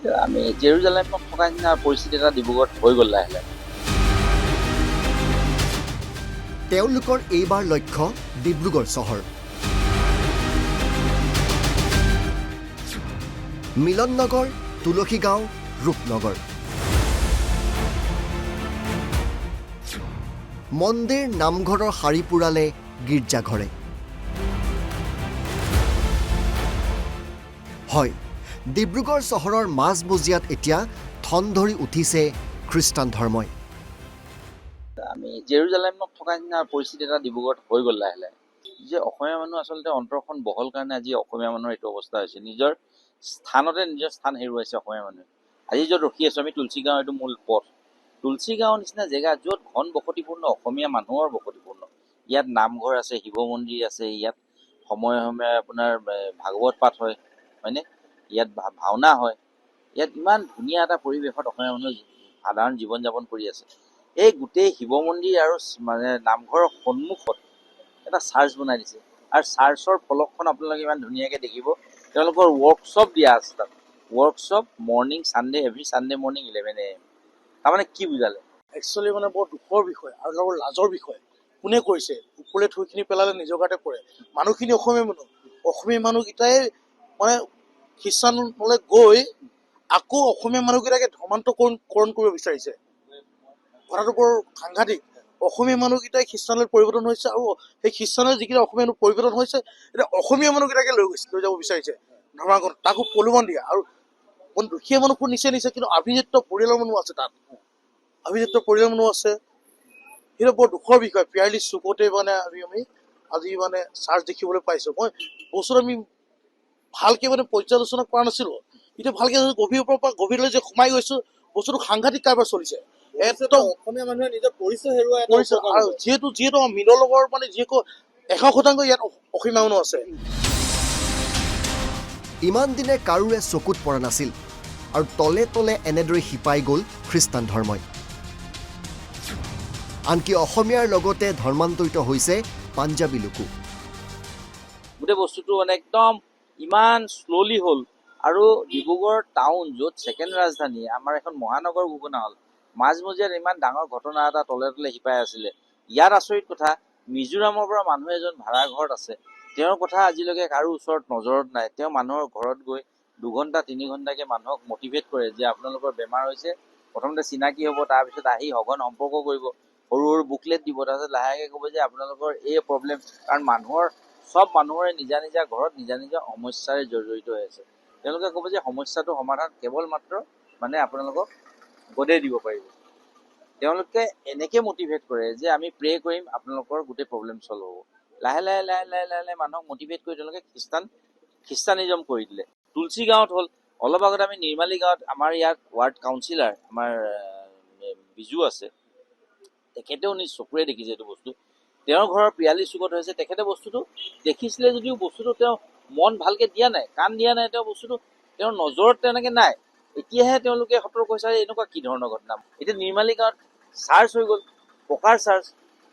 আমি জেৰুজালেমত থকা নিচিনা পৰিস্থিতি এটা ডিব্ৰুগড়ত হৈ গ'ল লাহে লাহে। তেওঁলোকৰ এইবাৰ লক্ষ্য ডিব্ৰুগড় চহৰ। মিলন নগৰ, তুলসী গাঁও, ৰূপনগৰ। মন্দিৰ নামঘৰৰ শাৰী পুৰালে গীৰ্জাঘৰে। হয়, ডিব্ৰুগড় চহৰৰ মাজমজিয়াত এতিয়া ঠন ধৰি উঠিছে খ্ৰীষ্টান ধৰ্মই। আমি জেৰুজালেমত থকা নিচিনা পৰিস্থিতি এটা ডিব্ৰুগড়ত হৈ গ'ল লাহে লাহে। যে অসমীয়া মানুহ আচলতে অন্তৰখন বহল কাৰণে আজি অসমীয়া মানুহৰ এইটো অৱস্থা হৈছে। নিজৰ স্থানতে নিজৰ স্থান হেৰুৱাইছে অসমীয়া মানুহে। আজি য'ত ৰখি আছোঁ আমি তুলসী গাঁও, এইটো মূল পথ। তুলসী গাঁৱৰ নিচিনা জেগা য'ত ঘন বসতিপূৰ্ণ অসমীয়া মানুহৰ বসতিপূৰ্ণ। ইয়াত নামঘৰ আছে, শিৱ মন্দিৰ আছে, ইয়াত সময়ে সময়ে আপোনাৰ ভাগৱত পাঠ হয়, হয়নে? ইয়াত ভাওনা হয়। ইয়াত ইমান ধুনীয়া এটা পৰিৱেশত অসমীয়া মানুহে সাধাৰণ জীৱন যাপন কৰি আছে। এই গোটেই শিৱ মন্দিৰ আৰু নামঘৰৰ সন্মুখত এটা চাৰ্চ বনাই দিছে, আৰু চাৰ্চৰ ফলকখন আপোনালোকে ইমান ধুনীয়াকৈ দেখিব। তেওঁলোকৰ ৱৰ্কশ্বপ দিয়া আছে তাত। Workshop morning Sunday, every Sunday morning 11 AM। তাৰমানে কি বুজালে? একচুৱেলি মানে বৰ দুখৰ বিষয় আৰু লগৰ লাজৰ বিষয়। কোনে কৰিছে? ওপৰে থৈখিনি পেলালে নিজৰ গাতে পৰে। মানুহখিনি অসমীয়া মানুহকেইটাই মানে খ্ৰীষ্টানলৈ গৈ আকৌ অসমীয়া মানুহকেইটাকে ধৰ্মান্তৰকৰণ কৰিব বিচাৰিছে। কথাটো বৰ সাংঘাতিক। অসমীয়া মানুহকেইটাই খ্ৰীষ্টানলৈ পৰিৱৰ্তন হৈছে, আৰু সেই খ্ৰীষ্টানৰ যিকেইটা অসমীয়া মানুহ পৰিৱৰ্তন হৈছে, এতিয়া অসমীয়া মানুহকেইটাকে লৈ যাব বিচাৰিছে ধৰ্মান্তৰণ, তাকো প্ৰলোভন দিয়া। আৰু দুখীয়া মানুহবোৰ নিছে, কিন্তু আভিজাত্য পৰিয়ালৰ মানুহ আছে তাত। সেইটো বৰ দুখৰ বিষয়। পিয়াৰলি চুকতে মানে আমি আজি মানে চাৰ্চ দেখিবলৈ পাইছো। মই বস্তুটো আমি ভালকে মানে পৰ্যালোচনা কৰা নাছিলো। এতিয়া ভালকে গভীৰৰ পৰা গভীৰলৈ যে সোমাই গৈছো, বস্তুটো সাংঘাতিক কাৰবাৰ চলিছে। অসমীয়া মানুহে নিজৰ পৰিচয় হেৰুৱাই আৰু যিহেতু মিডল লগৰ মানে যিহেতু 100% ইয়াত অসমীয়া মানুহ আছে। ইমান দিনে কাৰোৰে চকুত পৰা নাছিল, আৰু তলে তলে এনেদৰে শিপাই গ'ল খ্ৰীষ্টান ধৰ্মই। আনকি অসমীয়াৰ লগতে ধৰ্মান্তৰিত হৈছে পাঞ্জাবী লোকো। গোটেই বস্তুটো মানে একদম ইমান শ্ল'লি হ'ল। আৰু ডিব্ৰুগড় টাউন, য'ত ছেকেণ্ড ৰাজধানী, আমাৰ এখন মহানগৰ ঘোষণা হ'ল, মাজমজিয়াত ইমান ডাঙৰ ঘটনা এটা তলে তলে শিপাই আছিলে। ইয়াত আচৰিত কথা, মিজোৰামৰ পৰা মানুহ এজন ভাড়া ঘৰত আছে। তেওঁৰ কথা আজিলৈকে কাৰো ওচৰত নজৰত নাই। তেওঁ মানুহৰ ঘৰত গৈ 2 ঘণ্টা 3 ঘণ্টাকৈ মানুহক মটিভেট কৰে যে আপোনালোকৰ বেমাৰ হৈছে, প্ৰথমতে চিনাকি হ'ব, তাৰপিছত আহি সঘন সম্পৰ্ক কৰিব, সৰু সৰু বুকলেট দিব, তাৰপিছত লাহেকৈ ক'ব যে আপোনালোকৰ এই প্ৰব্লেম। কাৰণ চব মানুহৰে নিজা নিজা ঘৰত নিজা নিজা সমস্যাৰে জড়িত হৈ আছে। তেওঁলোকে ক'ব যে সমস্যাটো সমাধান কেৱল মাত্ৰ মানে আপোনালোকক গদে দিব পাৰিব। তেওঁলোকে এনেকৈ মটিভেট কৰে যে আমি প্ৰে কৰিম, আপোনালোকৰ গোটেই প্ৰব্লেম চল্ভ হ'ব। লাহে লাহে লাহে লাহে লাহে লাহে মানুহক মটিভেট কৰি তেওঁলোকে খ্ৰীষ্টানিজম কৰি দিলে। তুলসী গাঁৱত হ'ল, অলপ আগত আমি নিৰ্মালী গাঁৱত, আমাৰ ইয়াত ৱাৰ্ড কাউন্সিলাৰ আমাৰ বিজু আছে, তেখেতেও নিজ চকুৰে দেখিছে এইটো বস্তু। তেওঁৰ ঘৰৰ 42 চুকত হৈছে। তেখেতে বস্তুটো দেখিছিলে যদিও বস্তুটো তেওঁ মন ভালকে দিয়া নাই, কাণ দিয়া নাই। তেওঁৰ নজৰত তেনেকে নাই। এতিয়াহে তেওঁলোকে সতৰ্ক হৈছে এনেকুৱা কি ধৰণৰ ঘটনা। এতিয়া নিৰ্মালী গাঁৱত চাৰ্চ হৈ গ'ল, পকাৰ চাৰ্চ।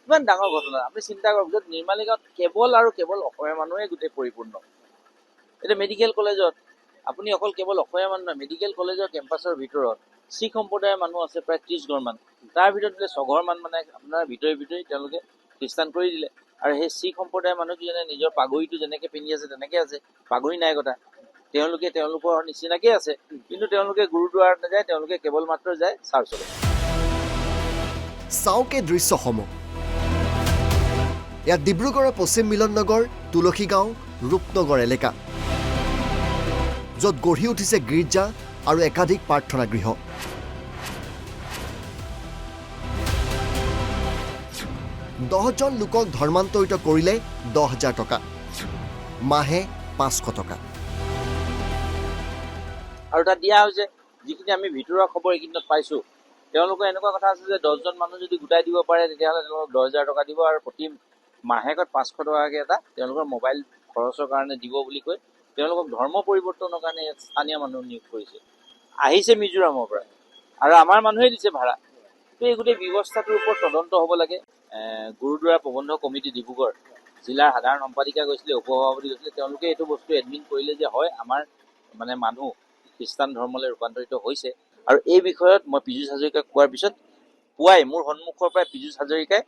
ইমান ডাঙৰ ঘটনা আপুনি চিন্তা কৰক, য'ত নিৰ্মালী গাঁৱত কেৱল আৰু কেৱল অসমীয়া মানুহে গোটেই পৰিপূৰ্ণ। এতিয়া মেডিকেল কলেজত আপুনি অকল কেৱল অসমীয়া মানুহ নহয়, মেডিকেল কলেজৰ কেম্পাছৰ ভিতৰত শিখ সম্প্ৰদায়ৰ মানুহ আছে প্ৰায় 30 ঘৰমান। তাৰ ভিতৰত বোলে 6 ঘৰমান মানে আপোনাৰ ভিতৰি তেওঁলোকে খ্ৰীষ্টান কৰি দিলে। আৰু সেই শিখ সম্প্ৰদায়ৰ মানুহকেইজনে নিজৰ পাগৰিটো যেনেকে পিন্ধি আছে তেনেকে আছে, পাগৰি নাই কথা। তেওঁলোকে তেওঁলোকৰ নিচিনাকে আছে, কিন্তু তেওঁলোকে গুৰুদ্বাৰত নাযায়, তেওঁলোকে কেৱল মাত্ৰ যায় চাৰ্চলৈ। চাওকে দৃশ্যসমূহ। ইয়াত ডিব্ৰুগড়ৰ পশ্চিম মিলন নগৰ, তুলসী গাঁও, ৰূপনগৰ এলেকা, য'ত গঢ়ি উঠিছে গীৰ্জা আৰু একাধিক প্ৰাৰ্থনা গৃহ। দহজন লোকক ধৰ্মান্তৰিত কৰিলে 10,000 টকা, মাহে 500 টকা। আৰু তাত দিয়া হৈছে যিখিনি আমি ভিতৰুৱা খবৰ এইখিনিত পাইছোঁ, তেওঁলোকৰ এনেকুৱা কথা আছে যে 10জন মানুহ যদি গোটাই দিব পাৰে তেতিয়াহ'লে তেওঁলোকক 10,000 টকা দিব, আৰু প্ৰতি মাহেকত 500 টকাকৈ এটা তেওঁলোকৰ মোবাইল খৰচৰ কাৰণে দিব বুলি কৈ তেওঁলোকক ধৰ্ম পৰিৱৰ্তনৰ কাৰণে ইয়াত স্থানীয় মানুহ নিয়োগ কৰিছে। আহিছে মিজোৰামৰ পৰা, আৰু আমাৰ মানুহে দিছে ভাড়া। এই গোটেই ব্যৱস্থাটোৰ ওপৰত তদন্ত হ'ব লাগে। গুৰুদ্বাৰা প্ৰবন্ধ কমিটি ডিব্ৰুগড় জিলাৰ সাধাৰণ সম্পাদিকা গৈছিলে, উপসভাপতি গৈছিলে, তেওঁলোকে এইটো বস্তু এডমিন কৰিলে যে হয় আমাৰ মানে মানুহ খ্ৰীষ্টান ধৰ্মলৈ ৰূপান্তৰিত হৈছে। আৰু এই বিষয়ত মই পীযুষ হাজৰিকাক কোৱাৰ পিছত পুৱাই মোৰ সন্মুখৰ পৰাই পীযুষ হাজৰিকাই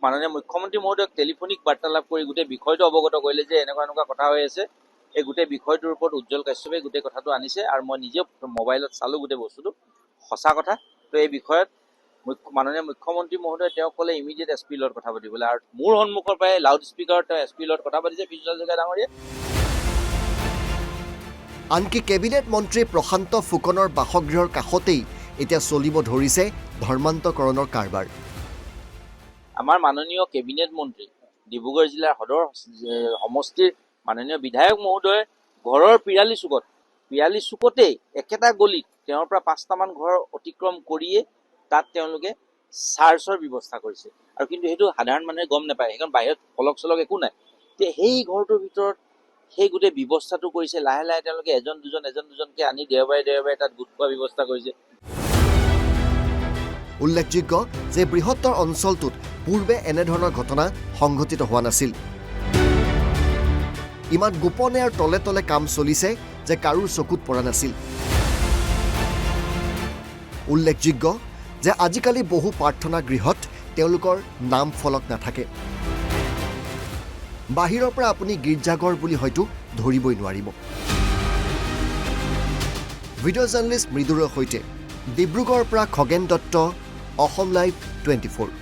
মাননীয় মুখ্যমন্ত্ৰী মহোদয়ক টেলিফোনিক বাৰ্তালাপ কৰি গোটেই বিষয়টো অৱগত কৰিলে যে এনেকুৱা কথা হৈ আছে। এই গোটেই বিষয়টোৰ ওপৰত উজ্জ্বল কাশ্যপে গোটেই কথাটো আনিছে আৰু মই নিজেও মোবাইলত চালোঁ গোটেই বস্তুটো সঁচা কথা। তো এই বিষয়ত মাননীয় মুখ্যমন্ত্ৰী মহোদয়ে তেওঁক ক'লে ইমিডিয়েট এছ পিৰ লগত কথা পাতিবলৈ, আৰু মোৰ সন্মুখৰ পৰাই লাউড স্পীকাৰত তেওঁ এছ পিৰ লগত কথা পাতিছে পীযুষ হাজৰিকা ডাঙৰীয়া। আনকি কেবিনেট মন্ত্ৰী প্ৰশান্ত ফুকনৰ বাসগৃহৰ কাষতেই এতিয়া চলিব ধৰিছে ধৰ্মান্তকৰণৰ কাৰবাৰ। আমাৰ মাননীয় কেবিনেট মন্ত্ৰী ডিব্ৰুগড় জিলাৰ সদৰ সমষ্টিৰ মাননীয় বিধায়ক মহোদয় ঘৰৰ পিৰালি চুকতেই একেটা গলিত তেওঁৰ পৰা 5টামান ঘৰ অতিক্ৰম কৰিয়ে তাত তেওঁলোকে চাৰ্চৰ ব্যৱস্থা কৰিছে। আৰু কিন্তু সেইটো সাধাৰণ মানুহে গম নাপায়, সেইখন বাহিৰত ফলক চলক একো নাই। এতিয়া সেই ঘৰটোৰ ভিতৰত সেই গোটেই ব্যৱস্থাটো কৰিছে। লাহে লাহে তেওঁলোকে এজন দুজনকৈ আনি দেওবাৰে তাত গোট খোৱাৰ ব্যৱস্থা কৰিছে। উল্লেখযোগ্য যে বৃহত্তৰ অঞ্চলটোত পূৰ্বে এনেধৰণৰ ঘটনা সংঘটিত হোৱা নাছিল। ইমান গোপনে আৰু তলে তলে কাম চলিছে যে কাৰোৰ চকুত পৰা নাছিল। উল্লেখযোগ্য যে আজিকালি বহু প্ৰাৰ্থনা গৃহত তেওঁলোকৰ নাম ফলক নাথাকে। বাহিৰৰ পৰা আপুনি গীৰ্জাঘৰ বুলি হয়তো ধৰিবই নোৱাৰিব। ভিডিঅ' জাৰ্নেলিষ্ট মৃদুৰৰ সৈতে ডিব্ৰুগড়ৰ পৰা খগেন দত্ত, অসম লাইভ 24।